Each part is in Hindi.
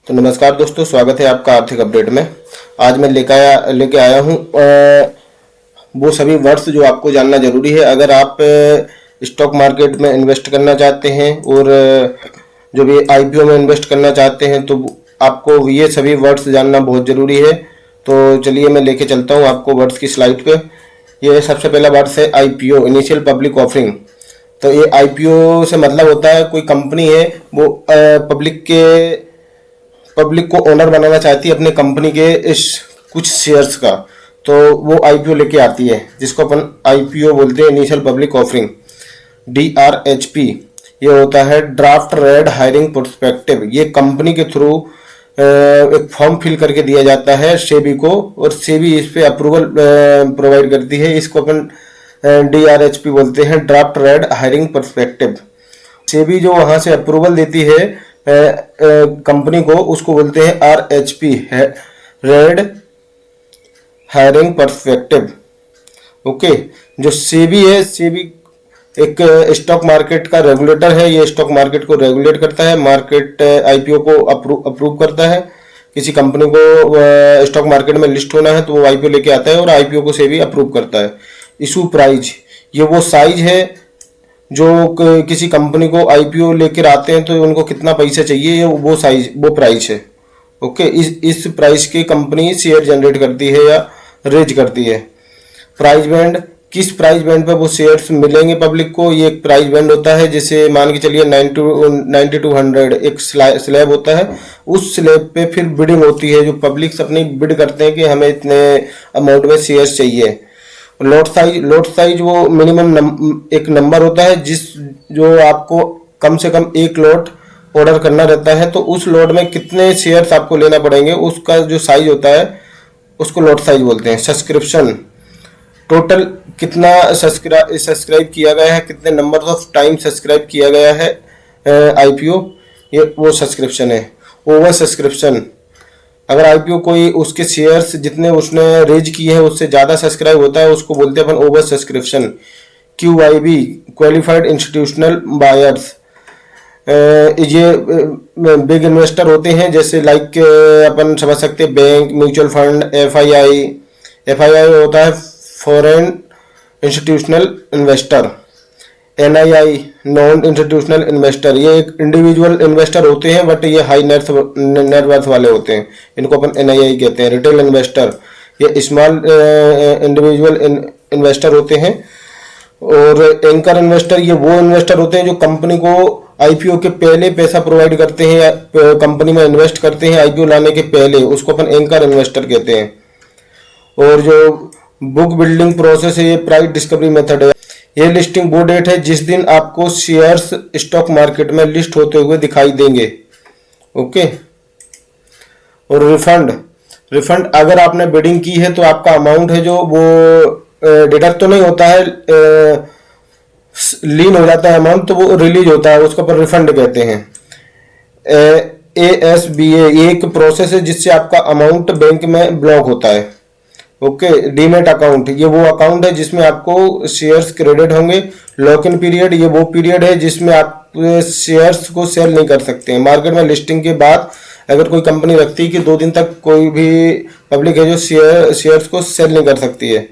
तो नमस्कार दोस्तों, स्वागत है आपका आर्थिक अपडेट में। आज मैं लेके आया हूँ वो सभी वर्ड्स जो आपको जानना जरूरी है अगर आप स्टॉक मार्केट में इन्वेस्ट करना चाहते हैं और जो भी आईपीओ में इन्वेस्ट करना चाहते हैं, तो आपको ये सभी वर्ड्स जानना बहुत ज़रूरी है। तो चलिए मैं लेके चलता हूँ आपको वर्ड्स की स्लाइड पे। ये सबसे पहला वर्ड्स है आईपीओ, इनिशियल पब्लिक ऑफरिंग। तो ये आईपीओ से मतलब होता है कोई कंपनी है वो पब्लिक को ओनर बनाना चाहती है अपने कंपनी के इस कुछ शेयर्स का, तो वो आईपीओ लेके आती है, जिसको अपन आईपीओ बोलते हैं, इनिशियल पब्लिक ऑफरिंग। DRHP ये होता है ड्राफ्ट रेड हायरिंग प्रोस्पेक्टिव। ये कंपनी के थ्रू एक फॉर्म फिल करके दिया जाता है सेबी को, और सेबी इस पे अप्रूवल प्रोवाइड करती है। इसको अपन DRHP बोलते हैं, draft red hiring prospective. SEBI जो वहां से अप्रूवल देती है कंपनी को, उसको बोलते हैं RHP है, रेड हायरिंग पर्सपेक्टिव। ओके, जो सेबी है, सेबी एक स्टॉक मार्केट का रेगुलेटर है। ये स्टॉक मार्केट को रेगुलेट करता है, मार्केट आईपीओ को अप्रूव करता है। किसी कंपनी को स्टॉक मार्केट में लिस्ट होना है तो वो आईपीओ लेके आता है और आईपीओ को सेबी अप्रूव करता है। इशू प्राइस, ये वो साइज है जो किसी कंपनी को आईपीओ लेकर आते हैं तो उनको कितना पैसा चाहिए, ये वो साइज, वो प्राइस है। ओके, इस प्राइस की कंपनी शेयर जनरेट करती है या रेज करती है। प्राइस बैंड, किस प्राइस बैंड पे वो शेयर्स मिलेंगे पब्लिक को, ये एक प्राइस बैंड होता है। जैसे मान के चलिए 90 to 100 एक स्लैब होता है। उस स्लैब पे फिर बिडिंग होती है, जो पब्लिक अपनी बिड करते हैं कि हमें इतने अमाउंट में शेयर्स चाहिए। लॉट साइज वो मिनिमम एक नंबर होता है जो आपको कम से कम एक लॉट ऑर्डर करना रहता है, तो उस लॉट में कितने शेयर्स आपको लेना पड़ेंगे, उसका जो साइज होता है उसको लॉट साइज बोलते हैं। सब्सक्रिप्शन, टोटल कितना सब्सक्राइब किया गया है, कितने नंबर ऑफ टाइम सब्सक्राइब किया गया है आईपीओ, ये वो सब्सक्रिप्शन है। ओवर सब्सक्रिप्शन, अगर आईपीओ कोई उसके शेयर्स जितने उसने रेज किए हैं उससे ज़्यादा सब्सक्राइब होता है, उसको बोलते हैं अपन over subscription. QIB, qualified institutional buyers, ये बिग इन्वेस्टर होते हैं, जैसे लाइक अपन समझ सकते हैं बैंक, म्यूचुअल फंड, FII होता है foreign institutional investor. NII, non institutional investor, ये एक इंडिविजुअल इन्वेस्टर होते हैं बट ये हाई नेटवर्थ वाले होते हैं, इनको अपन NII कहते हैं। रिटेल इन्वेस्टर, ये स्मॉल इंडिविजुअल इन्वेस्टर होते हैं। और एंकर इन्वेस्टर, ये वो इन्वेस्टर होते हैं जो कंपनी को आईपीओ के पहले पैसा प्रोवाइड करते हैं या कंपनी में इन्वेस्ट करते हैं आईपीओ लाने के पहले, उसको अपन एंकर इन्वेस्टर कहते हैं। और जो बुक बिल्डिंग प्रोसेस है, ये प्राइस डिस्कवरी मेथड है। ये लिस्टिंग वो डेट है जिस दिन आपको शेयर्स स्टॉक मार्केट में लिस्ट होते हुए दिखाई देंगे। ओके, और रिफंड अगर आपने बिडिंग की है तो आपका अमाउंट है जो वो डिडक्ट तो नहीं होता है, लीन हो जाता है अमाउंट, तो वो रिलीज होता है, उसको अपन रिफंड कहते हैं। ASBA, ये एक प्रोसेस है जिससे आपका अमाउंट बैंक में ब्लॉक होता है। ओके, डीमेट अकाउंट, ये वो अकाउंट है जिसमें आपको शेयर्स क्रेडिट होंगे। लॉक इन पीरियड, ये वो पीरियड है जिसमें आप शेयर्स को सेल नहीं कर सकते हैं। मार्केट में लिस्टिंग के बाद अगर कोई कंपनी रखती है कि 2 दिन तक कोई भी पब्लिक है जो शेयर्स को सेल नहीं कर सकती है।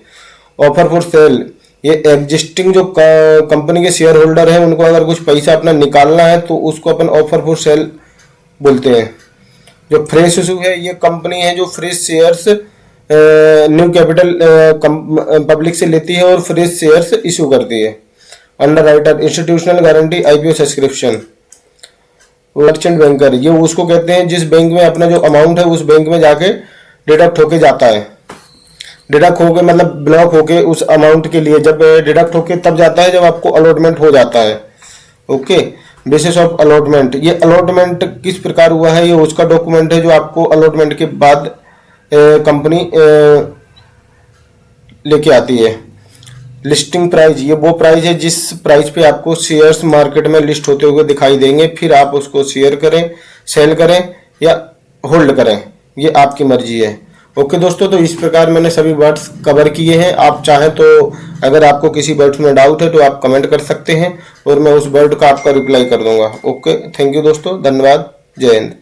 ऑफर फॉर सेल, ये एग्जिस्टिंग जो कंपनी के शेयर होल्डर हैं उनको अगर कुछ पैसा अपना निकालना है तो उसको अपन ऑफर फॉर सेल बोलते हैं। जो फ्रेश इशू है, ये कंपनी है जो fresh shares new capital public से लेती है और फ्रेश शेयर्स इशू करती है। Under writer, institutional guarantee IPO subscription. Merchant banker, ये उसको कहते हैं जिस बैंक में अपना जो अमाउंट है उस बैंक में जाके डिडक्ट होके जाता है। डिडक्ट होके मतलब ब्लॉक होके उस अमाउंट के लिए, जब डिडक्ट होके तब जाता है जब आपको अलॉटमेंट हो जाता है। ओके, बेसिस ऑफ अलॉटमेंट, ये अलॉटमेंट किस प्रकार हुआ है, ये उसका डॉक्यूमेंट है जो आपको अलॉटमेंट के बाद कंपनी लेके आती है। लिस्टिंग प्राइस, ये वो प्राइस है जिस प्राइस पे आपको शेयर्स मार्केट में लिस्ट होते हुए दिखाई देंगे, फिर आप उसको शेयर करें, सेल करें या होल्ड करें, ये आपकी मर्जी है। ओके दोस्तों, तो इस प्रकार मैंने सभी वर्ड्स कवर किए हैं। आप चाहें तो अगर आपको किसी वर्ड्स में डाउट है तो आप कमेंट कर सकते हैं और मैं उस वर्ड का आपका रिप्लाई कर दूंगा। ओके, थैंक यू दोस्तों, धन्यवाद, जय हिंद।